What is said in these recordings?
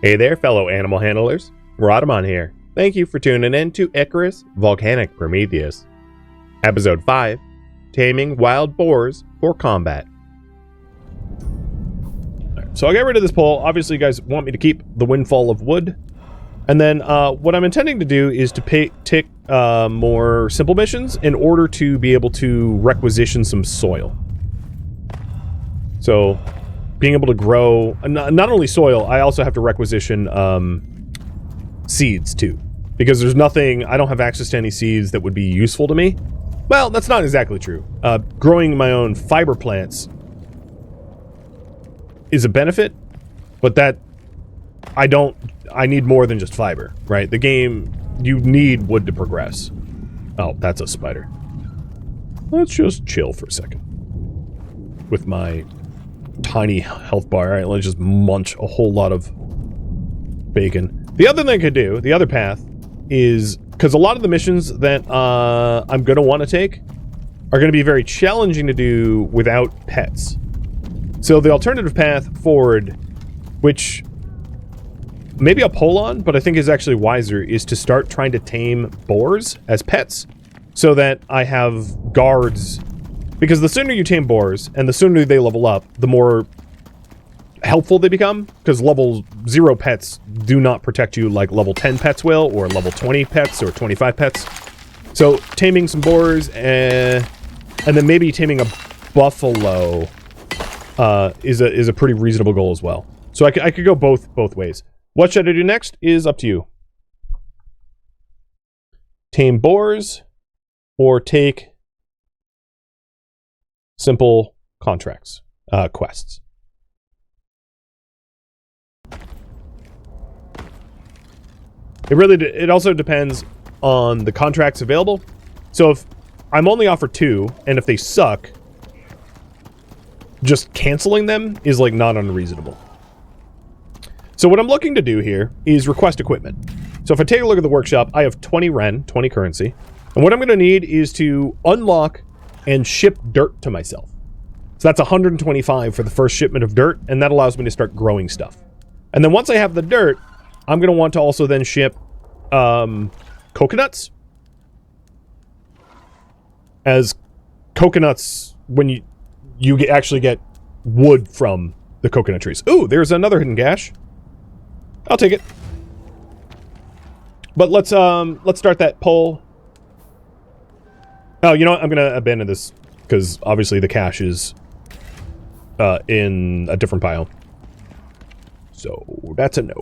Hey there, fellow animal handlers. Rhadamant here. Thank you for tuning in to Icarus, Volcanic, Prometheus. Episode 5, Taming Wild Boars for Combat. Right, so I'll get rid of this pole. Obviously, you guys want me to keep the windfall of wood. And then what I'm intending to do is to take more simple missions in order to be able to requisition some soil. So, being able to grow, not only soil, I also have to requisition seeds too. Because there's nothing, I don't have access to any seeds that would be useful to me. Well, that's not exactly true. Growing my own fiber plants is a benefit, but that, I need more than just fiber, right? The game, you need wood to progress. Oh, that's a spider. Let's just chill for a second. With my tiny health bar. All right, let's just munch a whole lot of bacon. The other thing I could do, the other path, is because a lot of the missions that I'm going to want to take are going to be very challenging to do without pets. So the alternative path forward, which maybe I'll pull on, but I think is actually wiser, is to start trying to tame boars as pets so that I have guards. Because the sooner you tame boars, and the sooner they level up, the more helpful they become. Because level 0 pets do not protect you like level 10 pets will, or level 20 pets, or 25 pets. So, taming some boars, and then maybe taming a buffalo is a pretty reasonable goal as well. So I could go both ways. What should I do next is up to you. Tame boars, or take simple contracts, quests. It also depends on the contracts available. So if I'm only offered 2, and if they suck, just canceling them is like not unreasonable. So what I'm looking to do here is request equipment. So if I take a look at the workshop, I have 20 Ren, 20 currency. And what I'm going to need is to unlock and ship dirt to myself. So that's 125 for the first shipment of dirt, and that allows me to start growing stuff. And then once I have the dirt, I'm going to want to also then ship coconuts. As coconuts, when you actually get wood from the coconut trees. Ooh, there's another hidden cache. I'll take it. But let's start that poll. Oh, you know what? I'm going to abandon this, because obviously the cache is in a different biome. So, that's a no.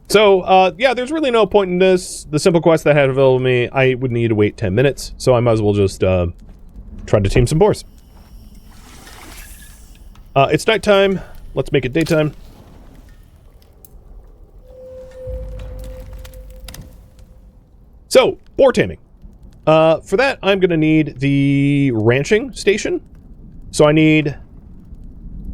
So, yeah, there's really no point in this. The simple quest that I had available to me, I would need to wait 10 minutes, so I might as well just try to tame some boars. It's nighttime. Let's make it daytime. So, boar taming. For that, I'm going to need the ranching station. So I need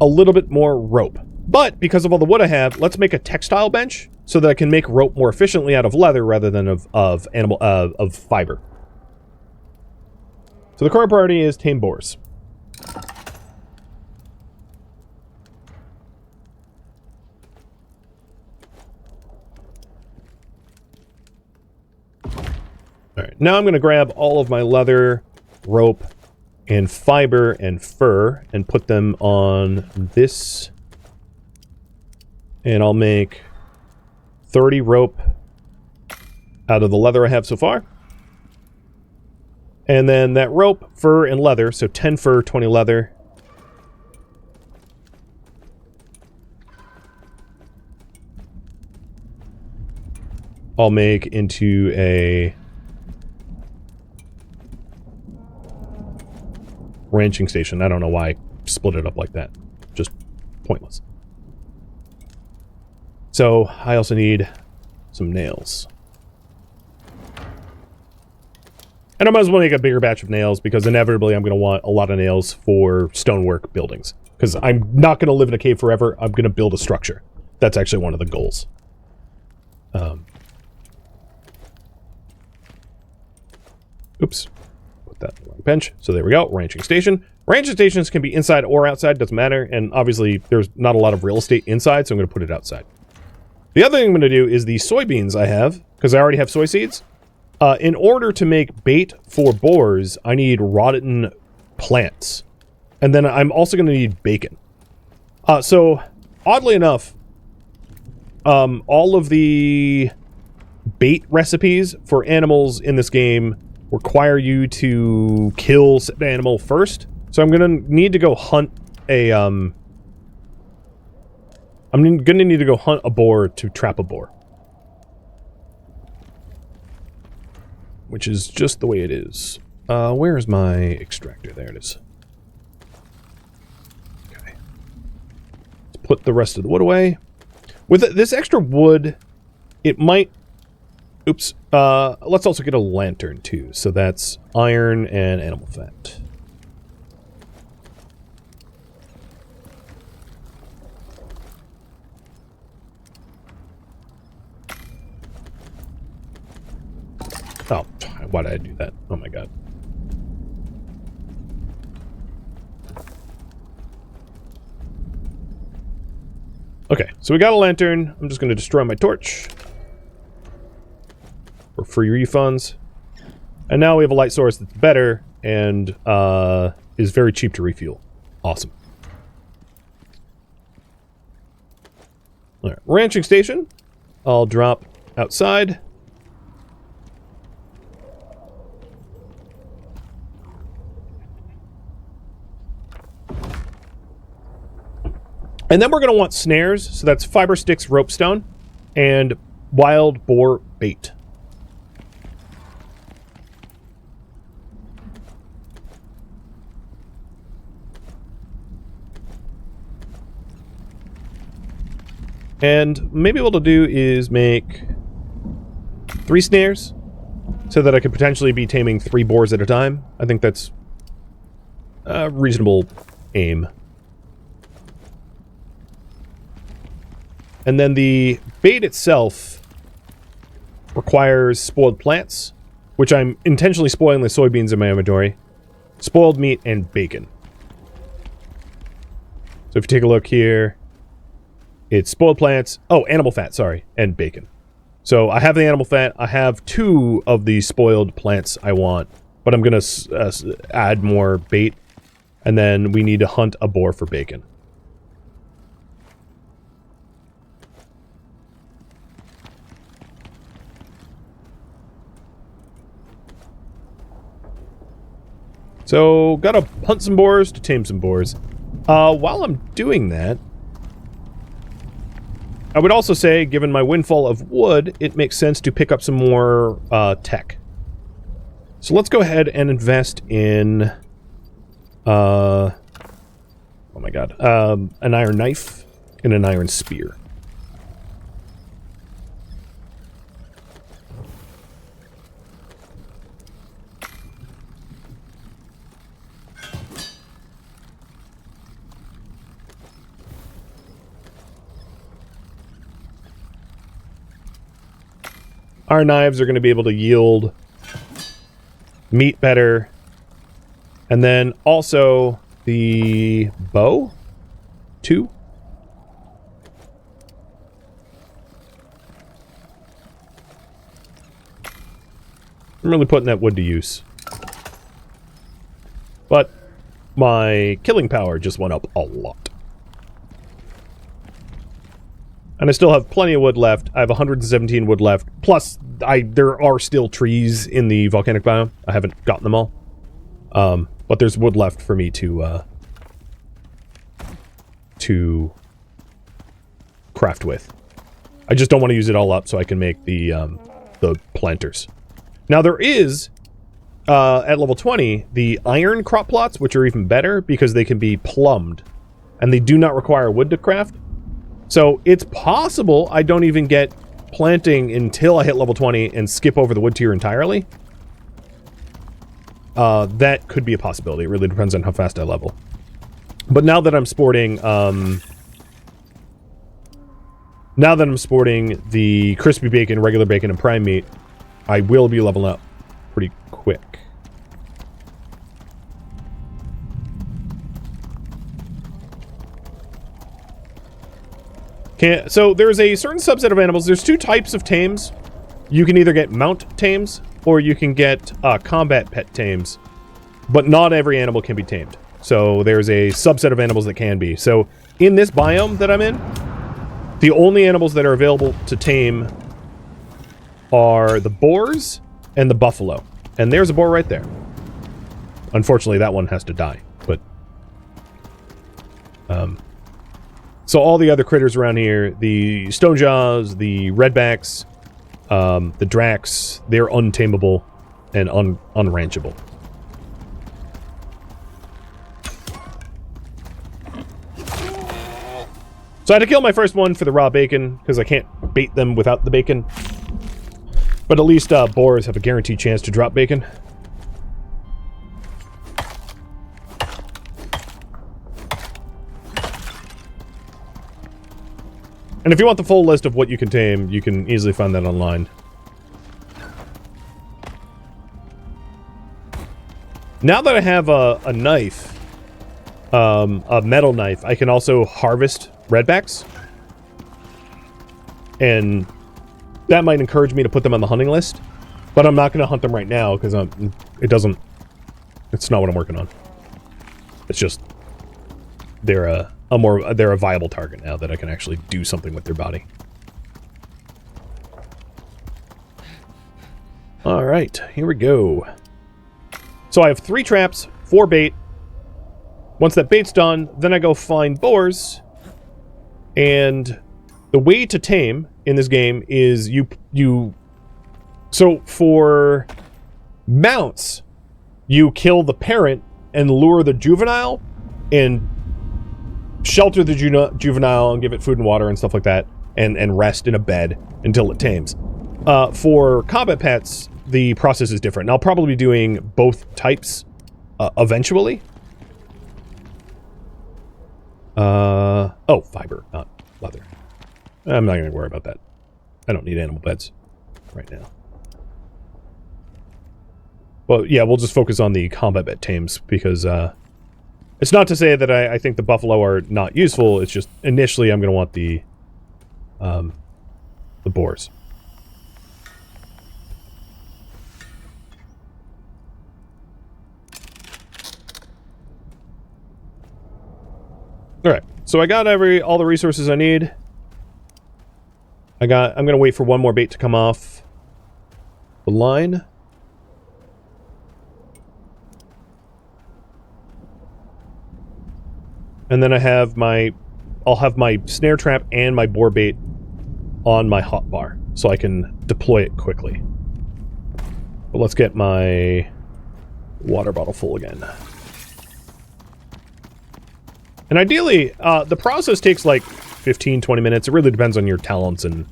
a little bit more rope. But because of all the wood I have, let's make a textile bench so that I can make rope more efficiently out of leather rather than of fiber. So the current priority is tame boars. Alright, now I'm going to grab all of my leather, rope, and fiber and fur and put them on this. And I'll make 30 rope out of the leather I have so far. And then that rope, fur, and leather, so 10 fur, 20 leather. I'll make into a ranching station. I don't know why I split it up like that. Just pointless. So, I also need some nails. And I might as well make a bigger batch of nails, because inevitably I'm going to want a lot of nails for stonework buildings. Because I'm not going to live in a cave forever. I'm going to build a structure. That's actually one of the goals. Oops. Put that on the bench. So there we go. Ranching station. Ranching stations can be inside or outside, doesn't matter. And obviously, there's not a lot of real estate inside, so I'm going to put it outside. The other thing I'm going to do is the soybeans I have, because I already have soy seeds. In order to make bait for boars, I need rotten plants. And then I'm also going to need bacon. So, oddly enough, all of the bait recipes for animals in this game require you to kill said animal first. So I'm going to need to go hunt a, I'm going to need to go hunt a boar to trap a boar. Which is just the way it is. Where is my extractor? There it is. Okay. Let's put the rest of the wood away. With this extra wood, it might... Oops. Let's also get a lantern, too. So that's iron and animal fat. Oh, why did I do that? Oh my god. Okay, so we got a lantern. I'm just going to destroy my torch. For free refunds. And now we have a light source that's better and is very cheap to refuel. Awesome. Alright, ranching station. I'll drop outside. And then we're going to want snares, so that's fiber sticks, rope stone, and wild boar bait. And maybe what I'll do is make 3 snares, so that I could potentially be taming 3 boars at a time. I think that's a reasonable aim. And then the bait itself requires spoiled plants, which I'm intentionally spoiling the soybeans in my inventory, spoiled meat, and bacon. So if you take a look here, it's spoiled plants, oh, animal fat, sorry, and bacon. So I have the animal fat, I have 2 of the spoiled plants I want, but I'm going to add more bait, and then we need to hunt a boar for bacon. So, gotta hunt some boars to tame some boars. While I'm doing that, I would also say, given my windfall of wood, it makes sense to pick up some more tech. So let's go ahead and invest in... oh my god. An iron knife and an iron spear. Our knives are going to be able to yield meat better. And then also the bow, 2. I'm really putting that wood to use. But my killing power just went up a lot. And I still have plenty of wood left. I have 117 wood left. Plus, there are still trees in the volcanic biome. I haven't gotten them all. But there's wood left for me to craft with. I just don't want to use it all up so I can make the planters. Now there is, at level 20, the iron crop plots, which are even better because they can be plumbed. And they do not require wood to craft. So it's possible I don't even get planting until I hit level 20 and skip over the wood tier entirely. That could be a possibility. It really depends on how fast I level. But now that I'm sporting, the crispy bacon, regular bacon, and prime meat, I will be leveling up pretty quick. So there's a certain subset of animals. There's two types of tames. You can either get mount tames or you can get combat pet tames. But not every animal can be tamed. So there's a subset of animals that can be. So in this biome that I'm in, the only animals that are available to tame are the boars and the buffalo. And there's a boar right there. Unfortunately, that one has to die. But so all the other critters around here, the stonejaws, the redbacks, the drax, they're untamable and unranchable. So I had to kill my first one for the raw bacon, because I can't bait them without the bacon. But at least boars have a guaranteed chance to drop bacon. And if you want the full list of what you can tame, you can easily find that online. Now that I have a knife, a metal knife, I can also harvest redbacks. And that might encourage me to put them on the hunting list. But I'm not going to hunt them right now, because it's not what I'm working on. It's just, they're a viable target now that I can actually do something with their body. Alright, here we go. So I have 3 traps, 4 bait. Once that bait's done, then I go find boars. And the way to tame in this game is so for mounts, you kill the parent and lure the juvenile and shelter the juvenile and give it food and water and stuff like that, and rest in a bed until it tames. For combat pets, the process is different. And I'll probably be doing both types eventually. Oh, fiber, not leather. I'm not going to worry about that. I don't need animal beds right now. Well, yeah, we'll just focus on the combat pet tames, because it's not to say that I think the buffalo are not useful. It's just initially I'm going to want the boars. All right, so I got all the resources I need. I'm going to wait for one more bait to come off the line. And then I'll have my snare trap and my boar bait on my hotbar, so I can deploy it quickly. But let's get my water bottle full again. And ideally, the process takes like 15-20 minutes. It really depends on your talents and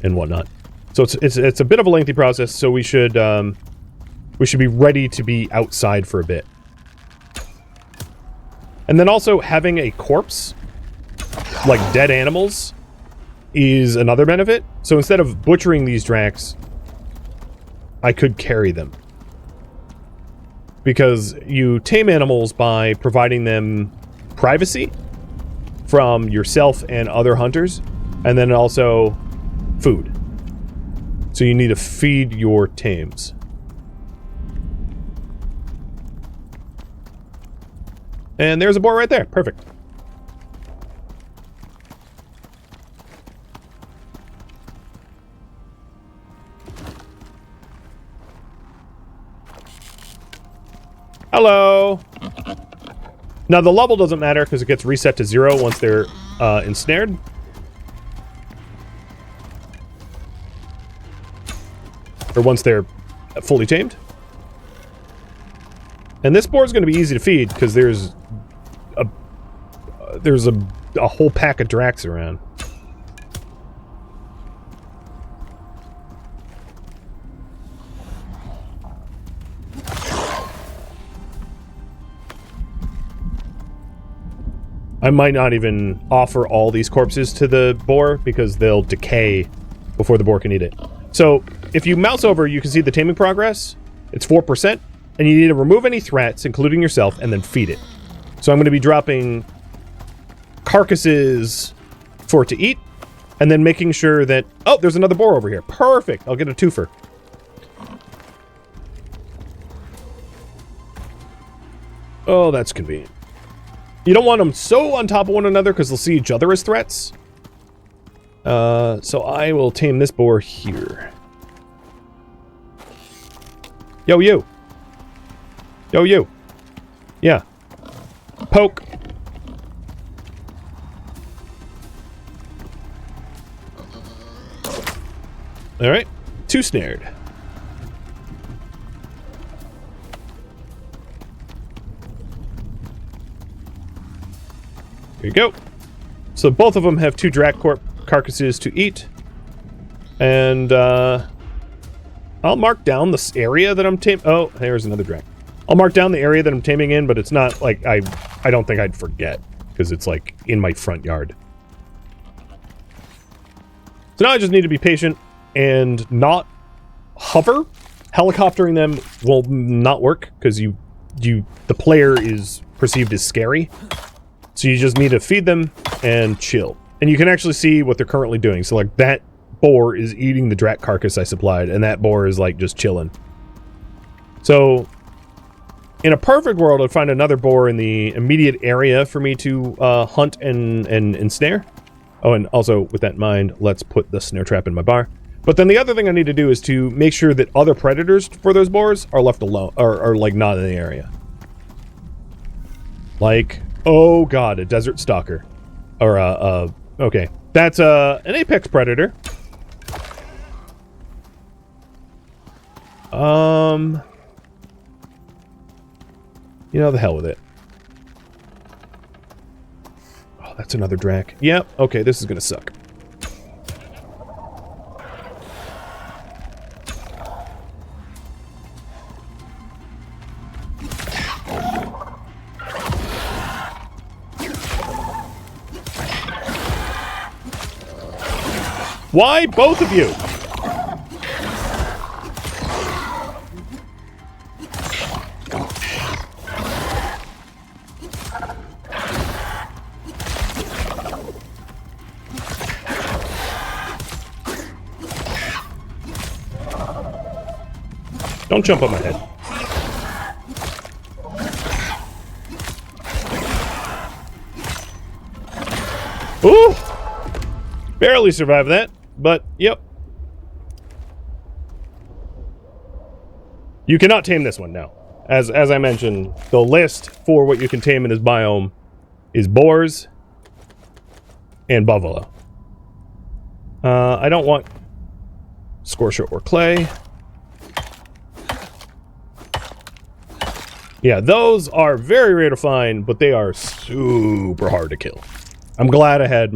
whatnot. So it's a bit of a lengthy process. So we should be ready to be outside for a bit. And then also having a corpse, like dead animals, is another benefit. So instead of butchering these dracs, I could carry them. Because you tame animals by providing them privacy from yourself and other hunters, and then also food. So you need to feed your tames. And there's a boar right there. Perfect. Hello. Now the level doesn't matter because it gets reset to 0 once they're ensnared. Or once they're fully tamed. And this boar is going to be easy to feed because there's a whole pack of dracs around. I might not even offer all these corpses to the boar because they'll decay before the boar can eat it. So if you mouse over, you can see the taming progress. It's 4%, and you need to remove any threats, including yourself, and then feed it. So I'm going to be dropping carcasses for it to eat, And then making sure that... Oh, there's another boar over here. Perfect. I'll get a twofer. Oh, that's convenient. You don't want them so on top of one another because they'll see each other as threats. So I will tame this boar here. Yo, you. Yo, you. Yeah. Poke. Alright. 2 snared. Here you go. So both of them have 2 Drakcorp carcasses to eat. And, I'll mark down this area that I'm taming. Oh, there's another Drak. I'll mark down the area that I'm taming in, but it's not like I don't think I'd forget. Because it's like in my front yard. So now I just need to be patient and not hover. Helicoptering them will not work because the player is perceived as scary. So you just need to feed them and chill. And you can actually see what they're currently doing. So like that boar is eating the Drak carcass I supplied, and that boar is like just chilling. So in a perfect world, I'd find another boar in the immediate area for me to hunt and snare. Oh, and also with that in mind, let's put the snare trap in my bar. But then the other thing I need to do is to make sure that other predators for those boars are left alone, or like not in the area. Like, oh god, a desert stalker. Or okay. That's an apex predator. You know, the hell with it. Oh, that's another Drak. Yep, okay, this is gonna suck. Why both of you? Don't jump on my head. Ooh! Barely survived that, but yep. You cannot tame this one now. As I mentioned, the list for what you can tame in this biome is boars and buffalo. I don't want scorcher or clay. Yeah, those are very rare to find, but they are super hard to kill. I'm glad I had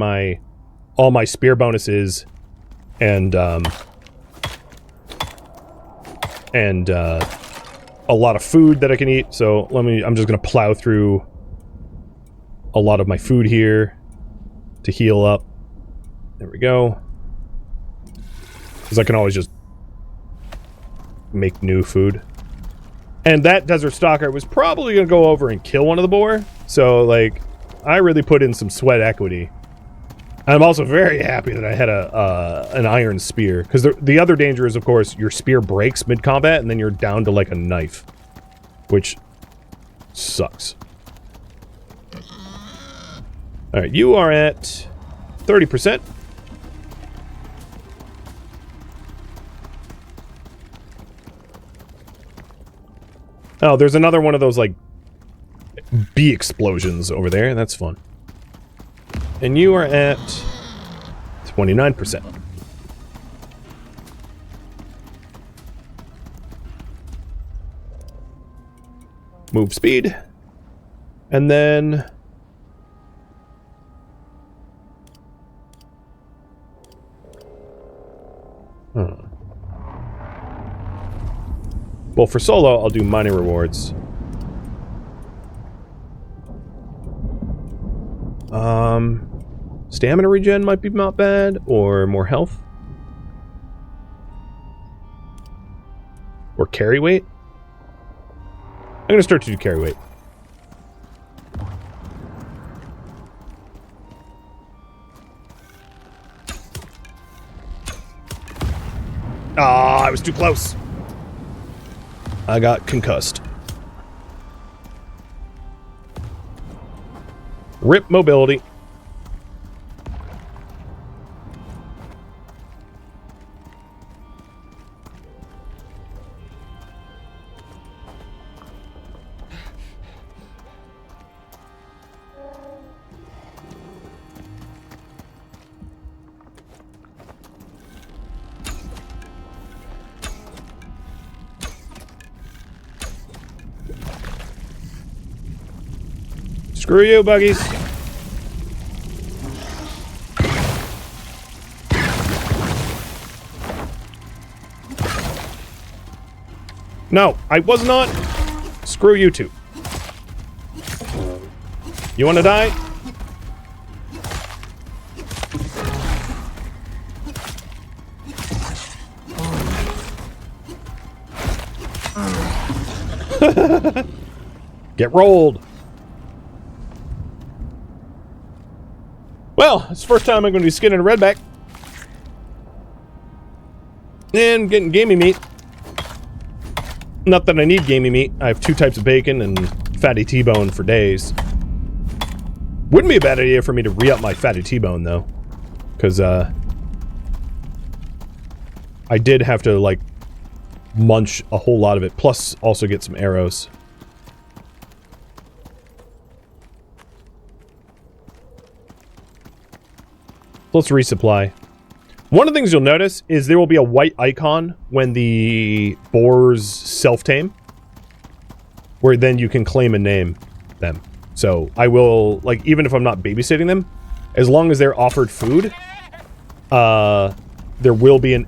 all my spear bonuses and a lot of food that I can eat. So I'm just gonna plow through a lot of my food here to heal up. There we go. Because I can always just make new food. And that desert stalker was probably going to go over and kill one of the boar. So, like, I really put in some sweat equity. I'm also very happy that I had an iron spear. Because the other danger is, of course, your spear breaks mid-combat and then you're down to, like, a knife. Which sucks. Alright, you are at 30%. Oh, there's another one of those, like, bee explosions over there. That's fun. And you are at 29%. Move speed. And then... Well, for solo, I'll do mining rewards. Stamina regen might be not bad, or more health. Or carry weight. I'm gonna start to do carry weight. Ah, I was too close. I got concussed. Rip mobility. Screw you, buggies. No, I was not. Screw you two. You want to die? Get rolled. Well, it's the first time I'm going to be skinning a redback. And getting gamey meat. Not that I need gamey meat. I have 2 types of bacon and fatty T-bone for days. Wouldn't be a bad idea for me to re-up my fatty T-bone, though. Because, I did have to, like, munch a whole lot of it. Plus, also get some arrows. Let's resupply. One of the things you'll notice is there will be a white icon when the boars self-tame, where then you can claim and name them. So I will, like, even if I'm not babysitting them, as long as they're offered food, there will be an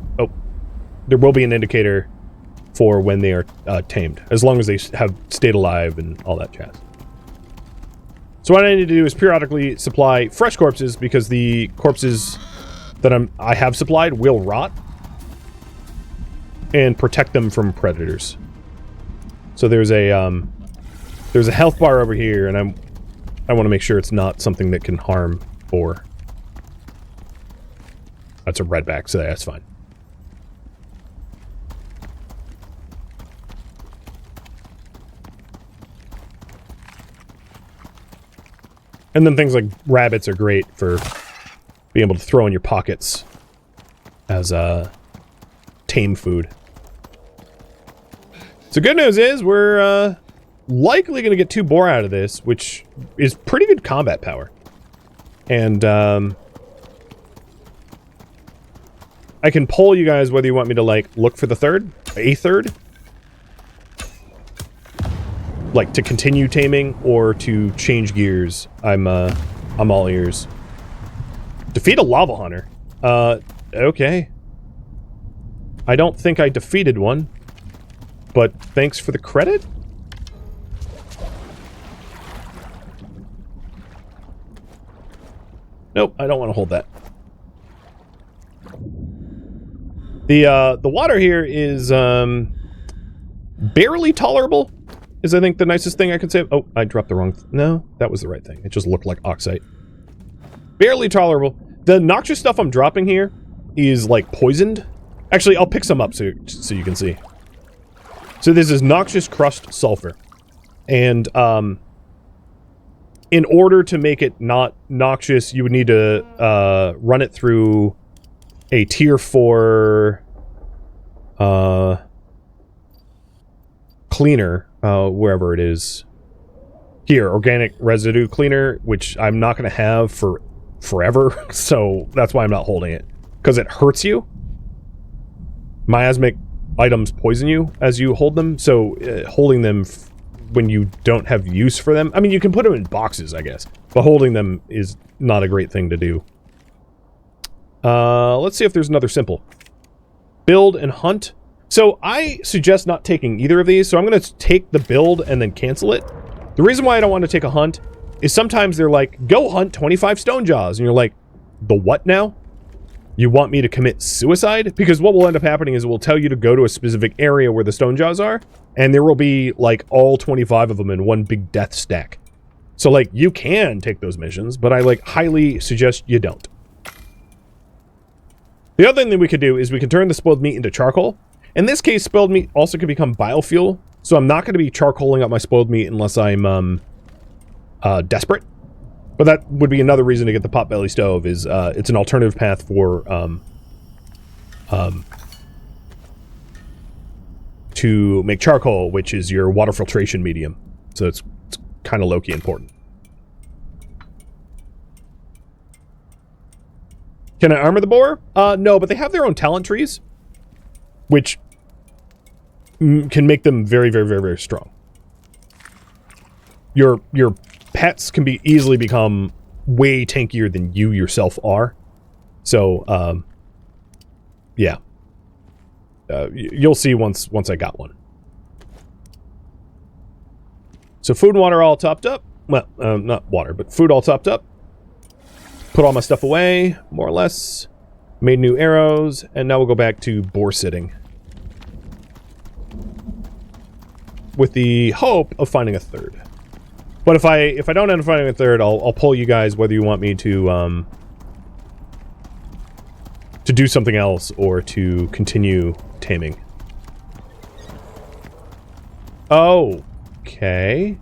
indicator for when they are tamed, as long as they have stayed alive and all that jazz. So what I need to do is periodically supply fresh corpses, because the corpses that I have supplied will rot, and protect them from predators. So there's a health bar over here, and I want to make sure it's not something that can harm boar. That's a redback, so that's fine. And then things like rabbits are great for being able to throw in your pockets as tame food. So good news is we're likely going to get 2 boar out of this, which is pretty good combat power. And I can poll you guys whether you want me to, like, look for a third. Like, to continue taming or to change gears. I'm all ears. Defeat a lava hunter. Okay. I don't think I defeated one, but thanks for the credit? Nope, I don't want to hold that. The water here is, barely tolerable. Is, I think, the nicest thing I could say. Oh, I dropped the wrong... No, that was the right thing. It just looked like oxide. Barely tolerable. The noxious stuff I'm dropping here is, like, poisoned. Actually, I'll pick some up so you can see. So this is noxious crushed sulfur. And, in order to make it not noxious, you would need to, run it through a tier 4, cleaner, wherever it is. Here, organic residue cleaner, which I'm not going to have for forever, so that's why I'm not holding it. Because it hurts you. Miasmic items poison you as you hold them, so holding them when you don't have use for them... I mean, you can put them in boxes, I guess, but holding them is not a great thing to do. Let's see if there's another simple. Build and hunt. So I suggest not taking either of these, so I'm going to take the build and then cancel it. The reason why I don't want to take a hunt is sometimes they're like, go hunt 25 stone jaws, and you're like, the what now? You want me to commit suicide? Because what will end up happening is it will tell you to go to a specific area where the stone jaws are, and there will be, like, all 25 of them in one big death stack. So, like, you can take those missions, but I, like, highly suggest you don't. The other thing that we could do is we can turn the spoiled meat into charcoal. In this case, spoiled meat also can become biofuel. So I'm not going to be charcoaling up my spoiled meat unless I'm desperate. But that would be another reason to get the potbelly stove. Is it's an alternative path for to make charcoal, which is your water filtration medium. So it's kind of low-key important. Can I armor the boar? No, but they have their own talent trees, which can make them very, very, very, very strong. Your pets can easily become way tankier than you yourself are. So, yeah. You'll see once I got one. So food and water all topped up. Well, not water, but food all topped up. Put all my stuff away, more or less. Made new arrows, and now we'll go back to boar sitting. With the hope of finding a third. But if I don't end up finding a third, I'll pull you guys whether you want me to do something else or to continue taming. Okay.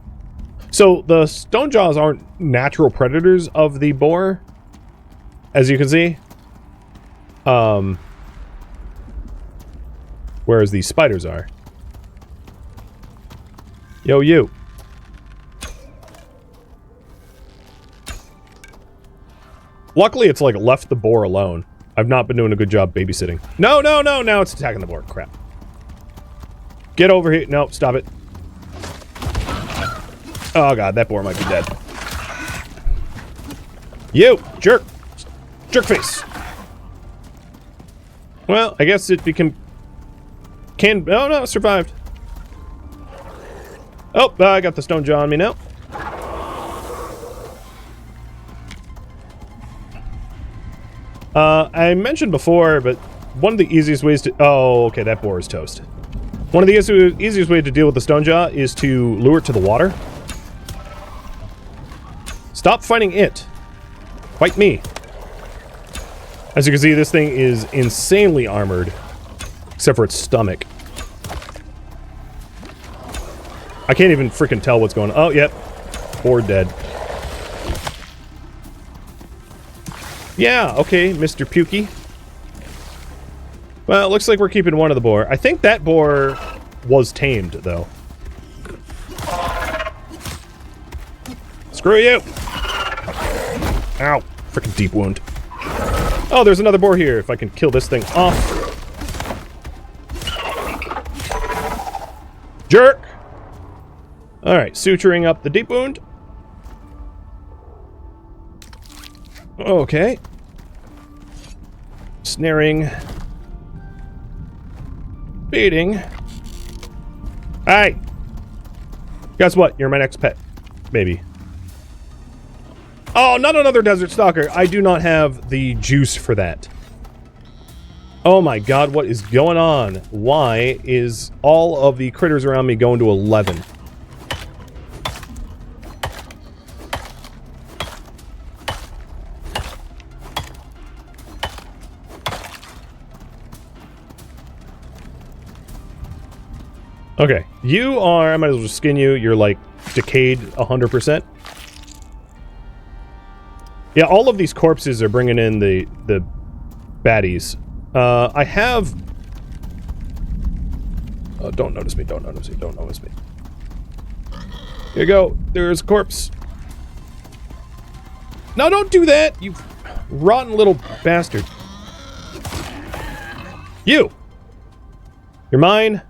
So the stone jaws aren't natural predators of the boar, as you can see. Whereas these spiders are. Yo, you. Luckily, it's like left the boar alone. I've not been doing a good job babysitting. No, no, no, now it's attacking the boar. Crap. Get over here. No, stop it. Oh god, that boar might be dead. You! Jerk! Jerk face! Well, I guess it can... Oh no, survived. Oh, I got the stone jaw on me now. I mentioned before, but one of the easiest ways to... Oh, okay, that boar is toast. One of the easiest ways to deal with the stone jaw is to lure it to the water. Stop fighting it. Fight me. As you can see, this thing is insanely armored. Except for its stomach. I can't even freaking tell what's going on. Oh, yep. Boar dead. Yeah, okay, Mr. Pukey. Well, it looks like we're keeping one of the boar. I think that boar was tamed, though. Screw you! Ow. Freaking deep wound. Oh, there's another boar here, if I can kill this thing off. Jerk! Alright, suturing up the deep wound. Okay. Snaring. Beating. Hey! Guess what? You're my next pet. Maybe. Oh, not another desert stalker. I do not have the juice for that. Oh my god, what is going on? Why is all of the critters around me going to 11? Okay, you are... I might as well just skin you. You're, like, decayed 100%. Yeah, all of these corpses are bringing in the baddies. I have... Oh, don't notice me, don't notice me, don't notice me. Here you go. There's a corpse. No, don't do that, you rotten little bastard. You! You're mine.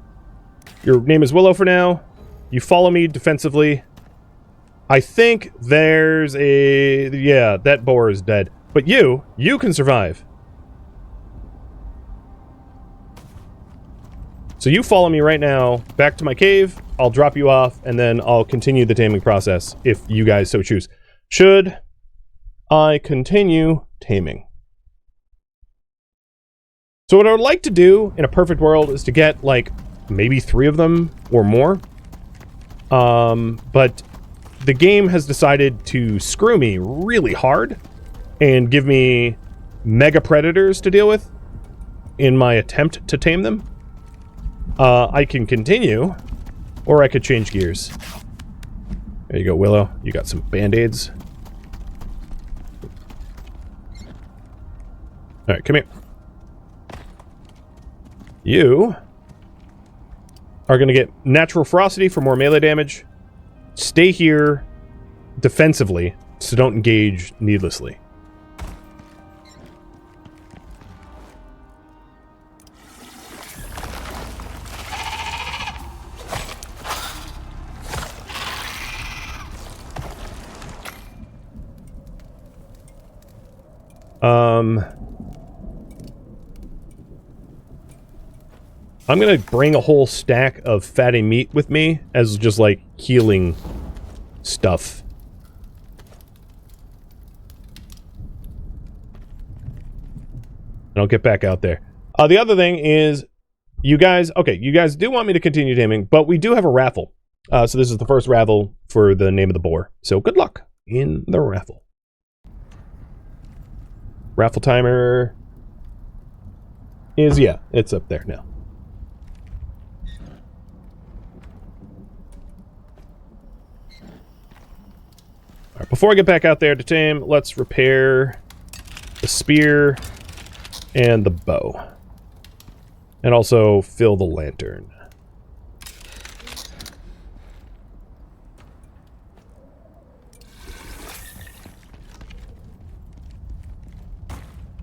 Your name is Willow for now. You follow me defensively. I think there's a... Yeah, that boar is dead. But you can survive. So you follow me right now back to my cave. I'll drop you off, and then I'll continue the taming process, if you guys so choose. Should I continue taming? So what I would like to do in a perfect world is to get, like, maybe 3 of them or more. But the game has decided to screw me really hard and give me mega predators to deal with. in my attempt to tame them. I can continue, or I could change gears. There you go, Willow. You got some band-aids. Alright, come here. You are going to get natural ferocity for more melee damage. Stay here defensively, so don't engage needlessly. I'm gonna bring a whole stack of fatty meat with me as just like healing stuff. And I'll get back out there. The other thing is, you guys do want me to continue taming, but we do have a raffle. So this is the first raffle for the name of the boar. So good luck in the raffle. Raffle timer is, yeah, it's up there now. All right, before I get back out there to tame, let's repair the spear and the bow. And also fill the lantern.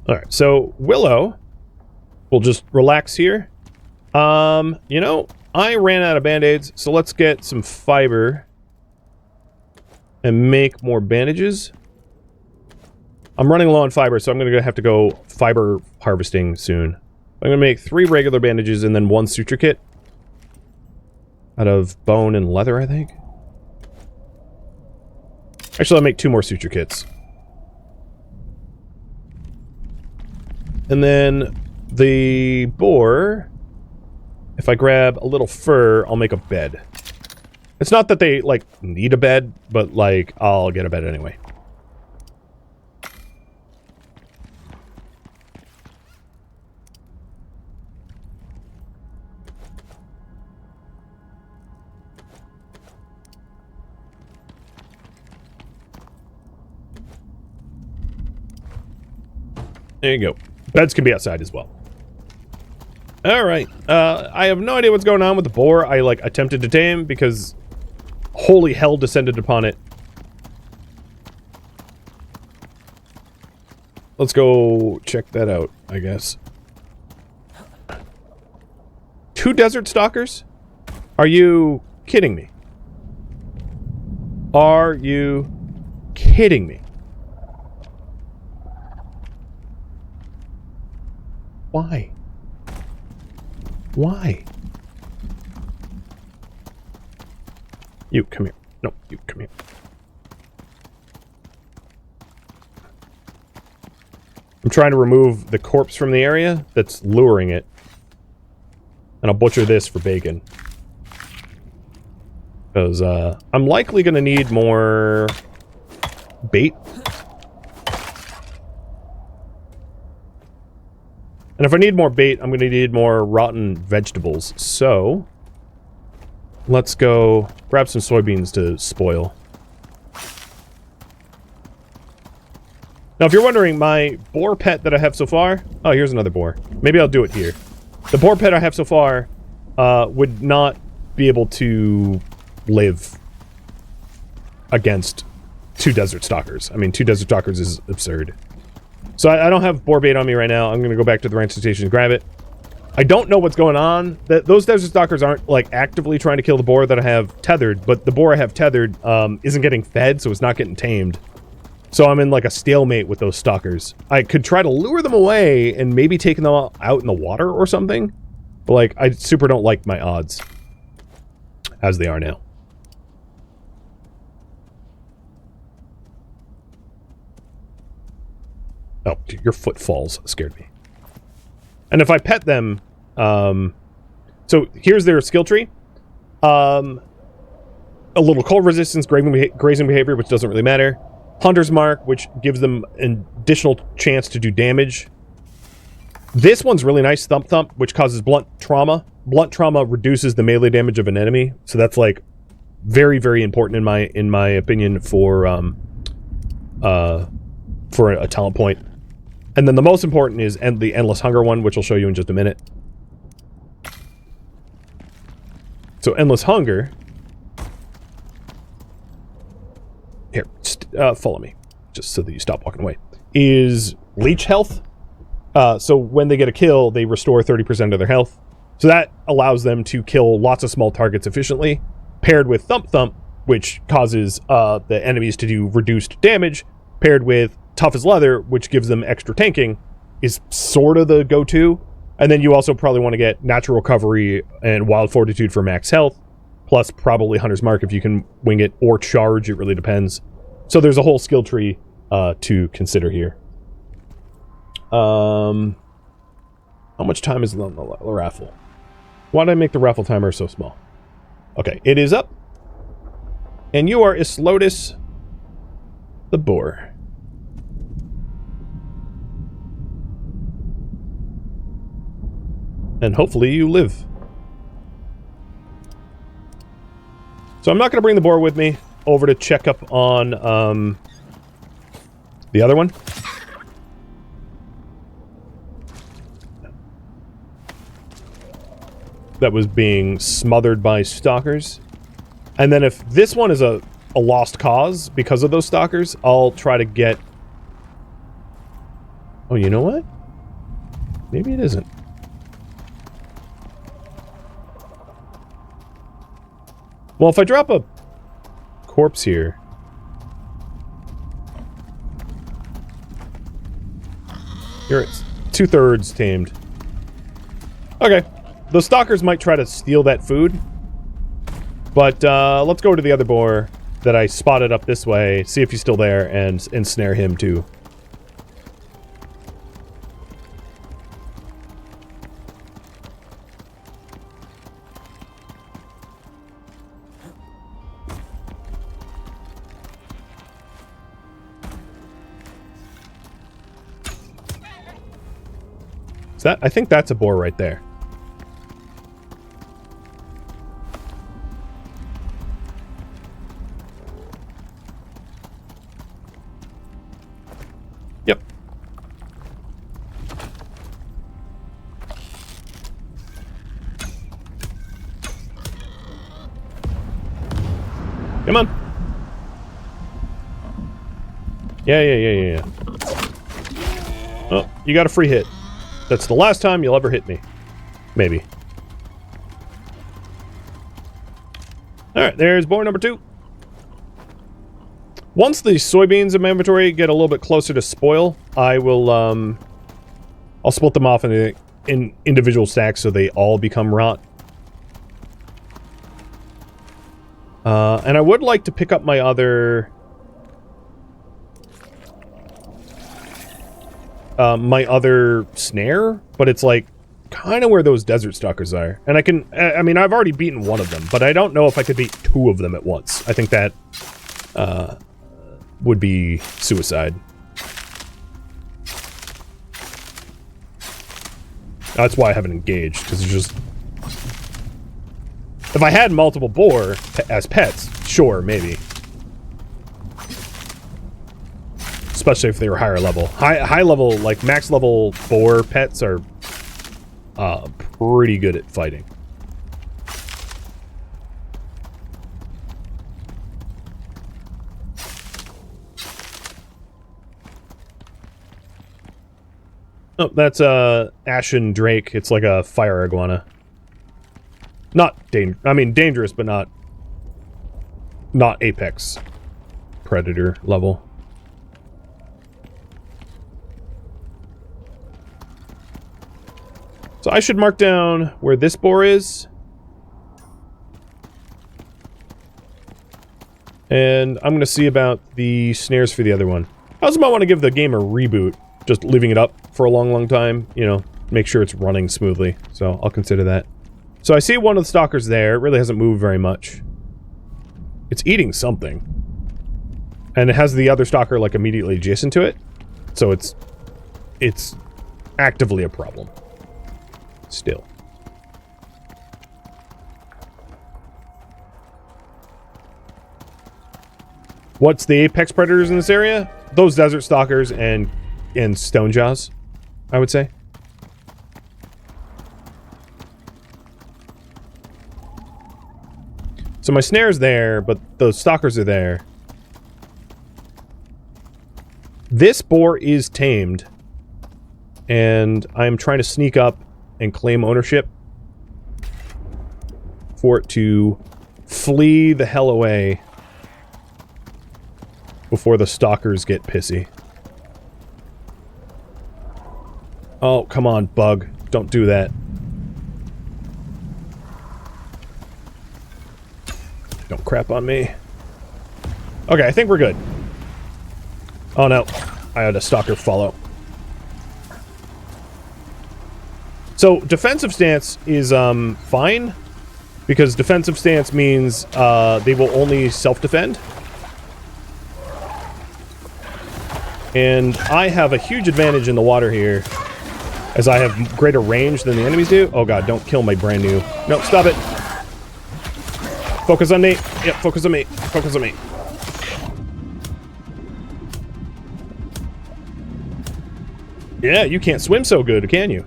Alright, so Willow will just relax here. You know, I ran out of band-aids, so let's get some fiber and make more bandages. I'm running low on fiber, so I'm gonna have to go fiber harvesting soon. I'm gonna make 3 regular bandages and then 1 suture kit. Out of bone and leather, I think. Actually, I'll make 2 more suture kits. And then the boar, if I grab a little fur, I'll make a bed. It's not that they, like, need a bed, but, like, I'll get a bed anyway. There you go. Beds can be outside as well. Alright. I have no idea what's going on with the boar. I, like, attempted to tame because holy hell descended upon it. Let's go check that out, I guess. 2 desert stalkers? Are you kidding me? Are you kidding me? Why? Why? You, come here. No, you, come here. I'm trying to remove the corpse from the area that's luring it. And I'll butcher this for bacon. Because, I'm likely gonna need more bait. And if I need more bait, I'm going to need more rotten vegetables. So, let's go grab some soybeans to spoil. Now, if you're wondering, my boar pet that I have so far... Oh, here's another boar. Maybe I'll do it here. The boar pet I have so far would not be able to live against 2 desert stalkers. I mean, 2 desert stalkers is absurd. So I don't have boar bait on me right now. I'm going to go back to the ransom station and grab it. I don't know what's going on. Those desert stalkers aren't, like, actively trying to kill the boar that I have tethered, but the boar I have tethered isn't getting fed, so it's not getting tamed. So I'm in, like, a stalemate with those stalkers. I could try to lure them away and maybe take them out in the water or something, but, like, I super don't like my odds as they are now. Oh, your footfalls scared me. And if I pet them, so here's their skill tree. A little cold resistance, grazing behavior, which doesn't really matter. Hunter's mark, which gives them an additional chance to do damage. This one's really nice, Thump Thump, which causes blunt trauma. Blunt trauma reduces the melee damage of an enemy, so that's like very, very important in my opinion for a talent point. And then the most important is the Endless Hunger one, which I'll show you in just a minute. So Endless Hunger. Here, follow me, just so that you stop walking away. Is leech health. So when they get a kill, they restore 30% of their health. So that allows them to kill lots of small targets efficiently, paired with Thump Thump, which causes the enemies to do reduced damage, paired with Tough as Leather, which gives them extra tanking, is sort of the go-to. And then you also probably want to get Natural Recovery and Wild Fortitude for max health, plus probably Hunter's Mark if you can wing it, or Charge, it really depends. So there's a whole skill tree to consider here. How much time is on the raffle? Why did I make the raffle timer so small? Okay, it is up. And you are Islotus the Boar. And hopefully you live. So I'm not going to bring the Boar with me over to check up on the other one. That was being smothered by stalkers. And then if this one is a lost cause because of those stalkers, I'll try to get... Oh, you know what? Maybe it isn't. Well, if I drop a corpse here... Here it's 2/3 tamed. Okay. Those stalkers might try to steal that food. But let's go to the other boar that I spotted up this way, see if he's still there, and ensnare him too. Is that? I think that's a boar right there. Yep. Come on. Yeah. Oh, you got a free hit. That's the last time you'll ever hit me. Maybe. Alright, there's boar number 2. Once the soybeans in my inventory get a little bit closer to spoil, I will, I'll split them off in individual stacks so they all become rot. And I would like to pick up my other... my other snare, but it's like kind of where those desert stalkers are. And I mean, I've already beaten one of them, but I don't know if I could beat 2 of them at once. I think that would be suicide. That's why I haven't engaged, because it's just... If I had multiple boar as pets, sure, maybe. Especially if they were higher level. High level, like max level boar pets are pretty good at fighting. Oh, that's Ashen Drake. It's like a fire iguana. Not dangerous, but not apex predator level. So I should mark down where this boar is. And I'm going to see about the snares for the other one. I also might want to give the game a reboot. Just leaving it up for a long, long time. You know, make sure it's running smoothly. So I'll consider that. So I see one of the stalkers there. It really hasn't moved very much. It's eating something. And it has the other stalker, like, immediately adjacent to it. So it's actively a problem. Still. What's the apex predators in this area? Those desert stalkers and stone jaws, I would say. So my snare's there, but those stalkers are there. This boar is tamed, and I'm trying to sneak up and claim ownership for it to flee the hell away before the stalkers get pissy. Oh, come on, bug. Don't do that. Don't crap on me. Okay, I think we're good. Oh no, I had a stalker follow. So, defensive stance is fine, because defensive stance means they will only self-defend. And I have a huge advantage in the water here, as I have greater range than the enemies do. Oh god, don't kill my brand new... No, stop it! Focus on me! Yep, focus on me. Focus on me. Yeah, you can't swim so good, can you?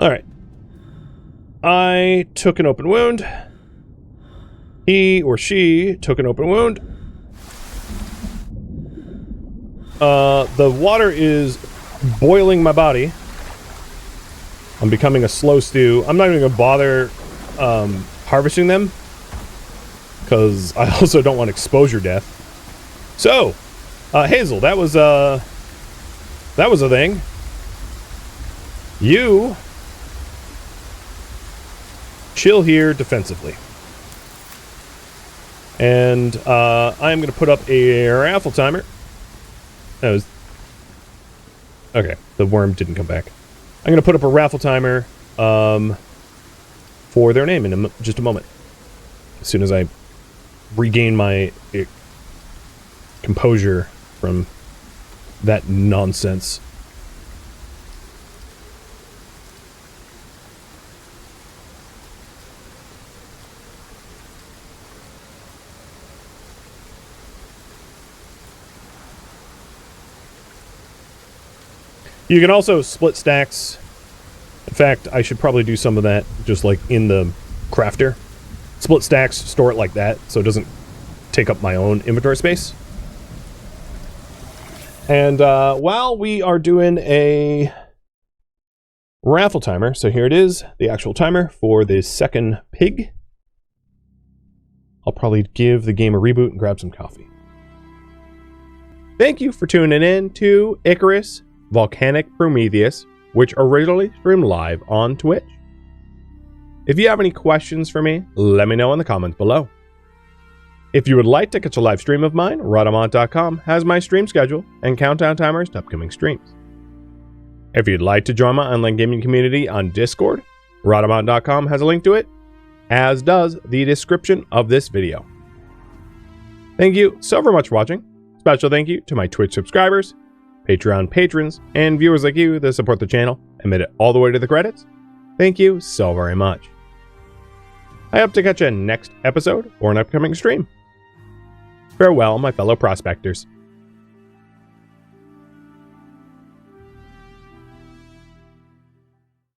Alright. I took an open wound. He or she took an open wound. The water is boiling my body. I'm becoming a slow stew. I'm not even gonna bother harvesting them, because I also don't want exposure death. So, Hazel, that was a thing. You chill here defensively. And I'm going to put up a raffle timer. That was... Okay, the worm didn't come back. I'm going to put up a raffle timer for their name in just a moment. As soon as I regain my composure from that nonsense. You can also split stacks. In fact, I should probably do some of that just like in the crafter. Split stacks, store it like that so it doesn't take up my own inventory space. And while we are doing a raffle timer, so here it is, the actual timer for the second pig. I'll probably give the game a reboot and grab some coffee. Thank you for tuning in to Icarus, Volcanic, Prometheus, which originally streamed live on Twitch. If you have any questions for me, let me know in the comments below. If you would like to catch a live stream of mine, Rhadamant.com has my stream schedule and countdown timers to upcoming streams. If you'd like to join my online gaming community on Discord, Rhadamant.com has a link to it, as does the description of this video. Thank you so very much for watching. Special thank you to my Twitch subscribers, Patreon patrons, and viewers like you that support the channel and made it all the way to the credits. Thank you so very much. I hope to catch you next episode or an upcoming stream. Farewell, my fellow prospectors.